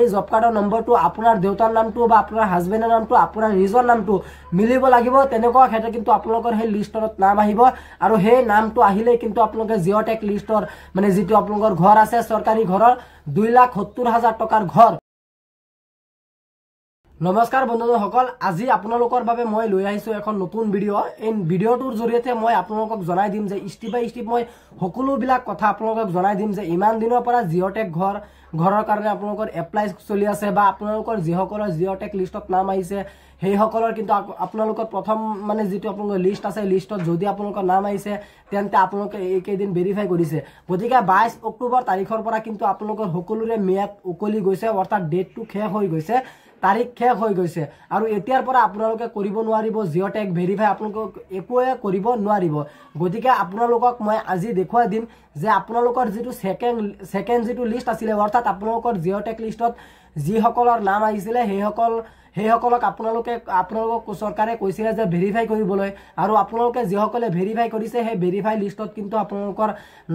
এই জব কাৰ্ডৰ নম্বৰটো আপোনাৰ দেউতাৰ নামটো বা আপোনাৰ হাজবেণ্ডৰ নামটো আপোনাৰ নিজৰ নামটো মিলিব লাগিব তেনেকুৱা ক্ষেত্ৰত কিন্তু আপোনালোকৰ সেই লিষ্টত নাম আহিব আৰু সেই নামটো আহিলে কিন্তু আপোনালোকে জিঅ'টেক লিষ্টৰ মানে যিটো আপোনালোকৰ ঘৰ আছে চৰকাৰী ঘৰৰ 2,70,000 টকাৰ ঘৰ। নমস্কাৰ বন্ধুসকল, আজি আপোনালোকৰ বাবে মই লৈ আহিছো এখন নতুন ভিডিঅ'। এই ভিডিঅ'টোৰ জৰিয়তে মই আপোনালোকক জনাই দিম যে ষ্টেপ বাই ষ্টেপ মই সকলোবিলাক কথা আপোনালোকক জনাই দিম যে ইমান দিনৰ পৰা জিঅ'টেক ঘৰৰ কাৰণে আপোনালোকৰ এপ্লাই চলি আছে বা আপোনালোকৰ যিসকলৰ জিঅ'টেক লিষ্টত নাম আহিছে সেইসকলৰ কিন্তু আপোনালোকৰ প্ৰথম মানে যিটো আপোনালোকৰ লিষ্ট আছে লিষ্টত যদি আপোনালোকৰ নাম আহিছে তেন্তে আপোনালোকে এইকেইদিন ভেৰিফাই কৰিছে। গতিকে 22 অক্টোবৰ তাৰিখৰ পৰা কিন্তু আপোনালোকৰ সকলোৰে ম্যাদ উকলি গৈছে, অৰ্থাৎ ডেটটো শেষ হৈ গৈছে, তাৰিখ শেষ হৈ গৈছে আৰু এতিয়াৰ পৰা আপোনালোকে কৰিব নোৱাৰিব জিঅ'টেক ভেৰিফাই, আপোনালোকক একোৱে কৰিব নোৱাৰিব। গতিকে আপোনালোকক মই আজি দেখুৱাই দিম যে আপোনালোকৰ যিটো সেকেন্ড যিটো লিষ্ট আছিলে, অৰ্থাৎ আপোনালোকৰ জিঅ'টেক লিষ্টত যিসকলৰ নাম আহিছিলে সেইসকলক আপোনালোকক চৰকাৰে কৈছিলে যে ভেৰিফাই কৰিবলৈ, আৰু আপোনালোকে যিসকলে ভেৰিফাই কৰিছে সেই ভেৰিফাই লিষ্টত কিন্তু আপোনালোকৰ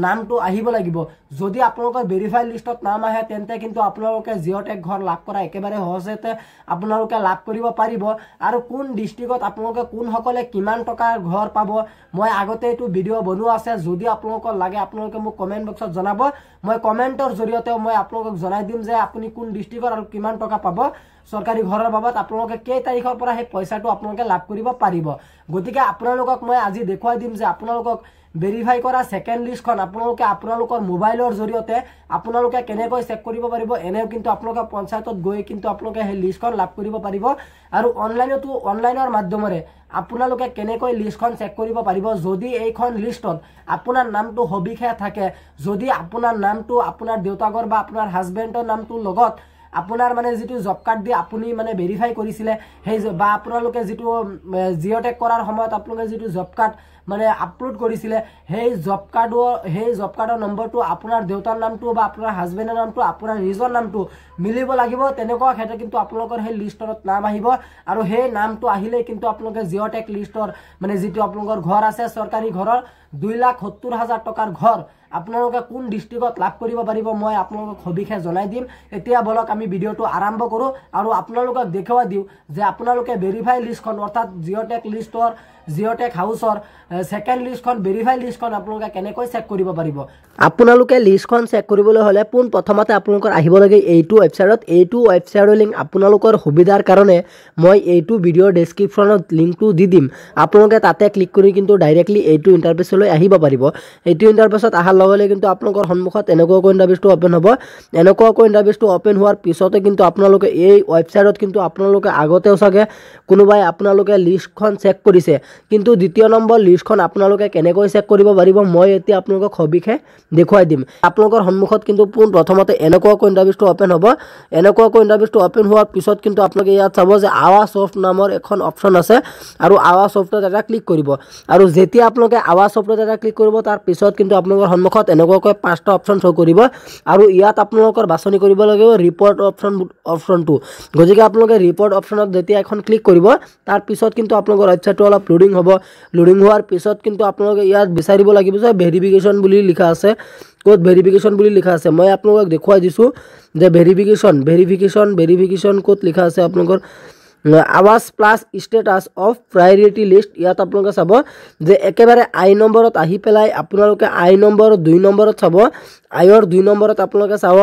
নামটো আহিব লাগিব। যদি আপোনালোকৰ ভেৰিফাই লিষ্টত নাম আহে তেন্তে কিন্তু আপোনালোকে জিঅ'টেক ঘৰ লাভ কৰা একেবাৰে সহজতে আপোনালোকে লাভ কৰিব পাৰিব। আৰু কোন ডিষ্ট্ৰিক্টত আপোনালোকে কোনসকলে কিমান টকাৰ ঘৰ পাব মই আগতে এইটো ভিডিঅ' বনোৱা আছে, যদি আপোনালোকৰ লাগে আপোনালোকে মোক কমেণ্ট বক্সত জনাব, মই কমেণ্টৰ জৰিয়তেও মই আপোনালোকক জনাই দিম যে আপুনি কোন ডিষ্ট্ৰিক্টত আৰু কিমান টকা পাব চৰকাৰী ঘৰৰ বাবদ, আপোনালোকে কেই তাৰিখৰ পৰা সেই পইচাটো আপোনালোকে লাভ কৰিব পাৰিব। গতিকে আপোনালোকক মই আজি দেখুৱাই দিম যে আপোনালোকক ভেৰিফাই কৰা সেকেন্ড লিষ্টখন আপোনালোকৰ মোবাইলৰ জৰিয়তে আপোনালোকে কেনেকৈ চেক কৰিব পাৰিব। এনেও কিন্তু আপোনালোকে পঞ্চায়তত গৈ কিন্তু আপোনালোকে সেই লিষ্টখন লাভ কৰিব পাৰিব, আৰু অনলাইনৰ মাধ্যমেৰে আপোনালোকে কেনেকৈ লিষ্টখন চেক কৰিব পাৰিব। যদি এইখন লিষ্টত আপোনাৰ নামটো সবিশেষ থাকে, যদি আপোনাৰ নামটো আপোনাৰ দেউতাকৰ বা আপোনাৰ হাজবেণ্ডৰ নামটোৰ লগত আপোনাৰ মানে যিটো জব কাৰ্ড দি আপুনি মানে ভেৰিফাই কৰিছিলে সেই বা আপোনালোকে যিটো জিঅ'টেক কৰাৰ সময়ত আপোনালোকে যিটো জব কাৰ্ড মানে আপলোড কৰিছিলে সেই জব কাৰ্ডৰ নম্বৰটো আপোনাৰ দেউতাৰ নামটো বা আপোনাৰ হাজবেণ্ডৰ নামটো আপোনাৰ নিজৰ নামটো মিলিব লাগিব। তেনেকুৱা ক্ষেত্ৰত কিন্তু আপোনালোকৰ সেই লিষ্টত নাম আহিব আৰু সেই নামটো আহিলে কিন্তু আপোনালোকে জিঅ'টেক লিষ্টৰ মানে যিটো আপোনালোকৰ ঘৰ আছে চৰকাৰী ঘৰৰ 2,70,000 টকাৰ ঘৰ আপোনালোকে কোন ডিষ্ট্ৰিক্টত লাভ কৰিব পাৰিব মই আপোনালোকক সবিশেষ জনাই দিম। এতিয়া বলক আমি ভিডিঅ'টো আৰম্ভ কৰোঁ আৰু আপোনালোকক দেখুৱাই দিওঁ যে আপোনালোকে ভেৰিফাই লিষ্টখন অৰ্থাৎ জিঅ'টেক হাউচৰ সেকেন্ড লিষ্টখন ভেৰিফাই লিষ্টখন আপোনালোকে কেনেকৈ চেক কৰিব পাৰিব। আপোনালোকে লিষ্টখন চেক কৰিবলৈ হ'লে প্ৰথমতে আপোনালোকৰ আহিব লাগে এইটো ৱেবছাইটত। এইটো ৱেবছাইটৰ লিংক আপোনালোকৰ সুবিধাৰ কাৰণে মই এইটো ভিডিঅ'ৰ ডেছক্ৰিপশ্যনত লিংকটো দি দিম, আপোনালোকে তাতে ক্লিক কৰি কিন্তু ডাইৰেক্টলি এইটো ইণ্টাৰফেচলৈ আহিব পাৰিব। এইটো ইণ্টাৰফেচত অহাৰ লগে লগে কিন্তু আপোনালোকৰ সন্মুখত এনেকুৱাকৈ ইণ্টাৰফেচটো অ'পেন হ'ব। এনেকুৱাকৈ ইণ্টাৰফেচটো অ'পেন হোৱাৰ পিছতে কিন্তু আপোনালোকে এই ৱেবছাইটত কিন্তু আপোনালোকে আগতেও চাগে কোনোবাই আপোনালোকে লিষ্টখন চেক কৰিছে, কিন্তু দ্বিতীয় নম্বৰ লিষ্টখন আপোনালোকে কেনেকৈ চেক কৰিব পাৰিব মই এতিয়া আপোনালোকক সবিশেষ দেখুৱাই দিম। আপোনালোকৰ সন্মুখত কিন্তু প্ৰথমতে এনেকুৱাকৈ ইণ্টাৰফেচটো অ'পেন হ'ব। এনেকুৱাকৈ ইণ্টাৰফেচটো অ'পেন হোৱাৰ পিছত কিন্তু আপোনালোকে ইয়াত চাব যে আৱাজ সফ্ট নামৰ এখন অপশ্যন আছে, আৰু আৱাজ সফ্টত এটা ক্লিক কৰিব, আৰু যেতিয়া আপোনালোকে আৱাজ সফ্টত এটা ক্লিক কৰিব তাৰ পিছত কিন্তু আপোনালোকৰ সন্মুখত এনেকুৱাকৈ 5টা অপশ্যন শ্ব' কৰিব, আৰু ইয়াত আপোনালোকৰ বাছনি কৰিব লাগিব ৰিপৰ্ট অপশ্যনটো। গতিকে আপোনালোকে ৰিপৰ্ট অপশ্যনত যেতিয়া এখন ক্লিক কৰিব তাৰ পিছত কিন্তু আপোনালোকৰ ৱেবছাইটটো অলপ লোডিং হ'ব। লোডিং হোৱাৰ পিছত কিন্তু আপোনালোকে ইয়াত বিচাৰিব লাগিব যে ভেৰিফিকেশ্যন বুলি লিখা আছে, ক'ত ভেৰিফিকেশ্যন বুলি লিখা আছে মই আপোনালোকক দেখুৱাই দিছোঁ যে ভেৰিফিকেশ্যন ক'ত লিখা আছে আপোনালোকৰ আৱাজ plus status of priority list. ইয়াত আপোনালোকে চাব যে একেবাৰে আই নম্বৰত আহি পেলাই আপোনালোকে আই নম্বৰ 2 নম্বৰত চাব, আইৰ 2 নম্বৰত আপোনালোকে চাব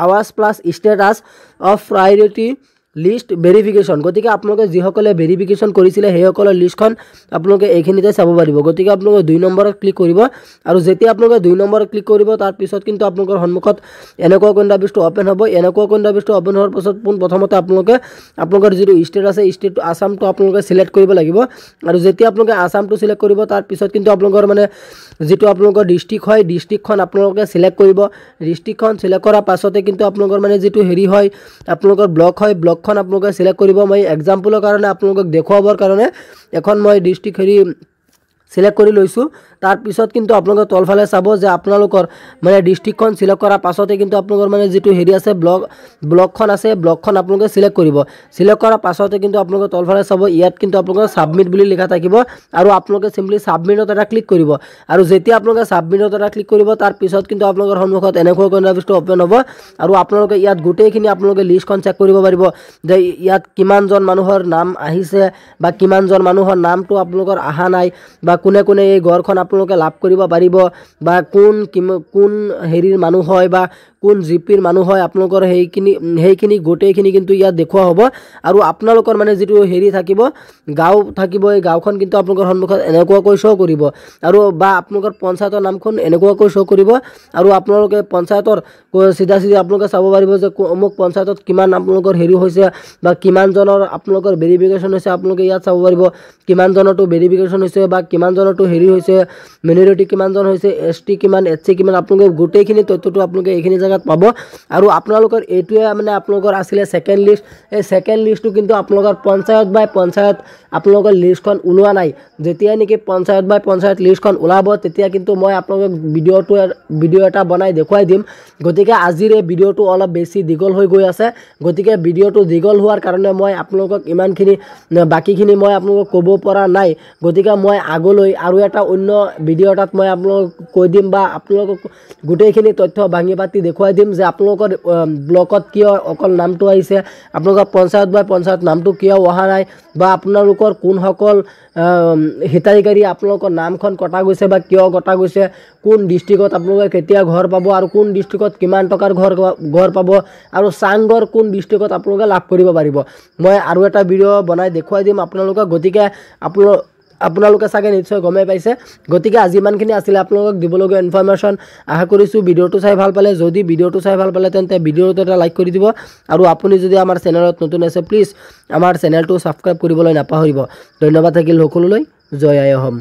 আৱাজ plus status of priority list verification. গতিকে আপোনালোকে যিসকলে ভেৰিফিকেশ্যন কৰিছিলে সেইসকলৰ লিষ্টখন আপোনালোকে এইখিনিতে চাব পাৰিব। গতিকে আপোনালোকে 2 নম্বৰত ক্লিক কৰিব, আৰু যেতিয়া আপোনালোকে 2 নম্বৰত ক্লিক কৰিব তাৰ পিছত কিন্তু আপোনালোকৰ সন্মুখত এনেকুৱাকৈ ইণ্টাৰফেচটো অ'পেন হ'ব। এনেকুৱাকৈ ইণ্টাৰফেচটো অ'পেন হোৱাৰ পাছত প্ৰথমতে আপোনালোকৰ যিটো ষ্টেট আছে ষ্টেটটো আসামটো আপোনালোকে চিলেক্ট কৰিব লাগিব, আৰু যেতিয়া আপোনালোকে আসামটো চিলেক্ট কৰিব তাৰ পিছত কিন্তু আপোনালোকৰ মানে যিটো আপোনালোকৰ ডিষ্ট্ৰিক্ট হয় ডিষ্ট্ৰিক্টখন আপোনালোকে চিলেক্ট কৰিব। ডিষ্ট্ৰিক্টখন চিলেক্ট কৰাৰ পাছতে কিন্তু আপোনালোকৰ মানে যিটো হেৰি হয় আপোনালোকৰ ব্লক হয় ব্লকখন আপোনালোকে চিলেক্ট কৰিব। মই এক্সাম্পলৰ কাৰণে আপোনালোকক দেখুৱাবৰ কাৰণে এখন মই ডিষ্ট্ৰিক্ট সিলেক্ট কৰি লৈছোঁ। তাৰ পিছত কিন্তু আপোনালোকে তলফালে চাব যে আপোনালোকৰ মানে ডিষ্ট্ৰিক্টখন সিলেক্ট কৰাৰ পাছতে কিন্তু আপোনালোকৰ মানে যিটো হেৰি আছে ব্লকখন আছে, ব্লকখন আপোনালোকে সিলেক্ট কৰিব। সিলেক্ট কৰাৰ পাছতে কিন্তু আপোনালোকে তলফালে চাব ইয়াত কিন্তু আপোনালোকৰ ছাবমিট বুলি লিখা থাকিব আৰু আপোনালোকে চিম্পলি ছাবমিটত এটা ক্লিক কৰিব। আৰু যেতিয়া আপোনালোকে ছাবমিটত এটা ক্লিক কৰিব তাৰ পিছত কিন্তু আপোনালোকৰ সন্মুখত এনেকুৱা ইণ্টাৰফেচটো অপেন হ'ব আৰু আপোনালোকে ইয়াত গোটেইখিনি আপোনালোকে লিষ্টখন চেক কৰিব পাৰিব যে ইয়াত কিমানজন মানুহৰ নাম আহিছে বা কিমানজন মানুহৰ নামটো আপোনালোকৰ অহা নাই বা কোনে কোনে এই ঘৰখন আপোনালোকে লাভ কৰিব পাৰিব বা কোন হেৰিৰ মানুহ হয় বা কোন জিপিৰ মানুহ হয় আপোনালোকৰ সেইখিনি গোটেইখিনি কিন্তু ইয়াত দেখুওৱা হ'ব। আৰু আপোনালোকৰ মানে যিটো হেৰি থাকিব গাঁও থাকিব, এই গাঁওখন কিন্তু আপোনালোকৰ সন্মুখত এনেকুৱাকৈ শ্ব' কৰিব আৰু বা আপোনালোকৰ পঞ্চায়তৰ নামখন এনেকুৱাকৈ শ্ব' কৰিব। আৰু আপোনালোকে পঞ্চায়তৰ চিধা আপোনালোকে চাব পাৰিব যে অমুক পঞ্চায়তত কিমান আপোনালোকৰ হেৰি হৈছে বা কিমানজনৰ আপোনালোকৰ ভেৰিফিকেশ্যন হৈছে, আপোনালোকে ইয়াত চাব পাৰিব কিমানজনৰটো ভেৰিফিকেশ্যন হৈছে বা কিমানজনৰটো হেৰি হৈছে, মিনৰিটি কিমানজন হৈছে, ST কিমান, SC কিমান, আপোনালোকে গোটেইখিনি তথ্যটো আপোনালোকে এইখিনি জেগাত পাব। আৰু আপোনালোকৰ এইটোৱে মানে আপোনালোকৰ আছিলে ছেকেণ্ড লিষ্ট। এই ছেকেণ্ড লিষ্টটো কিন্তু আপোনালোকৰ পঞ্চায়ত বাই পঞ্চায়ত আপোনালোকৰ লিষ্টখন ওলোৱা নাই। যেতিয়া নেকি পঞ্চায়ত বাই পঞ্চায়ত লিষ্টখন ওলাব তেতিয়া কিন্তু মই আপোনালোকক ভিডিঅ' এটা বনাই দেখুৱাই দিম। গতিকে আজিৰ এই ভিডিঅ'টো অলপ বেছি দীঘল হৈ গৈ আছে, গতিকে ভিডিঅ'টো দীঘল হোৱাৰ কাৰণে মই আপোনালোকক ইমানখিনি বাকীখিনি মই আপোনালোকক ক'ব পৰা নাই। গতিকে মই আগলৈ আৰু এটা অন্য ভিডিঅ' এটাত মই আপোনালোকক কৈ দিম বা আপোনালোকক গোটেইখিনি তথ্য ভাঙি পাতি দেখুৱাই দিম যে আপোনালোকৰ ব্লকত কিয় অকল নামটো আহিছে, আপোনালোকৰ পঞ্চায়ত বাই পঞ্চায়ত নামটো কিয় অহা নাই বা আপোনালোকৰ কোনসকল হিতাধিকাৰী আপোনালোকৰ নামখন কটা গৈছে বা কিয় কটা গৈছে, কোন ডিষ্ট্ৰিক্টত আপোনালোকে কেতিয়া ঘৰ পাব আৰু কোন ডিষ্ট্ৰিক্টত কিমান টকাৰ ঘৰ পাব আৰু চাংঘৰ কোন ডিষ্ট্ৰিক্টত আপোনালোকে লাভ কৰিব পাৰিব। মই আৰু এটা ভিডিঅ' বনাই দেখুৱাই দিম আপোনালোকক। গতিকে আপোনালোকে চাগে নিশ্চয় গমেই পাইছে। গতিকে আজি ইমানখিনি আছিলে আপোনালোকক দিবলগীয়া ইনফৰমেশ্যন। আশা কৰিছোঁ ভিডিঅ'টো চাই ভাল পালে। যদি ভিডিঅ'টো চাই ভাল পালে তেন্তে ভিডিঅ'টো এটা লাইক কৰি দিব আৰু আপুনি যদি আমাৰ চেনেলত নতুন আছে প্লিজ আমাৰ চেনেলটো ছাবস্ক্ৰাইব কৰিবলৈ নাপাহৰিব। ধন্যবাদ থাকিল সকলোলৈ। জয় আই অসম।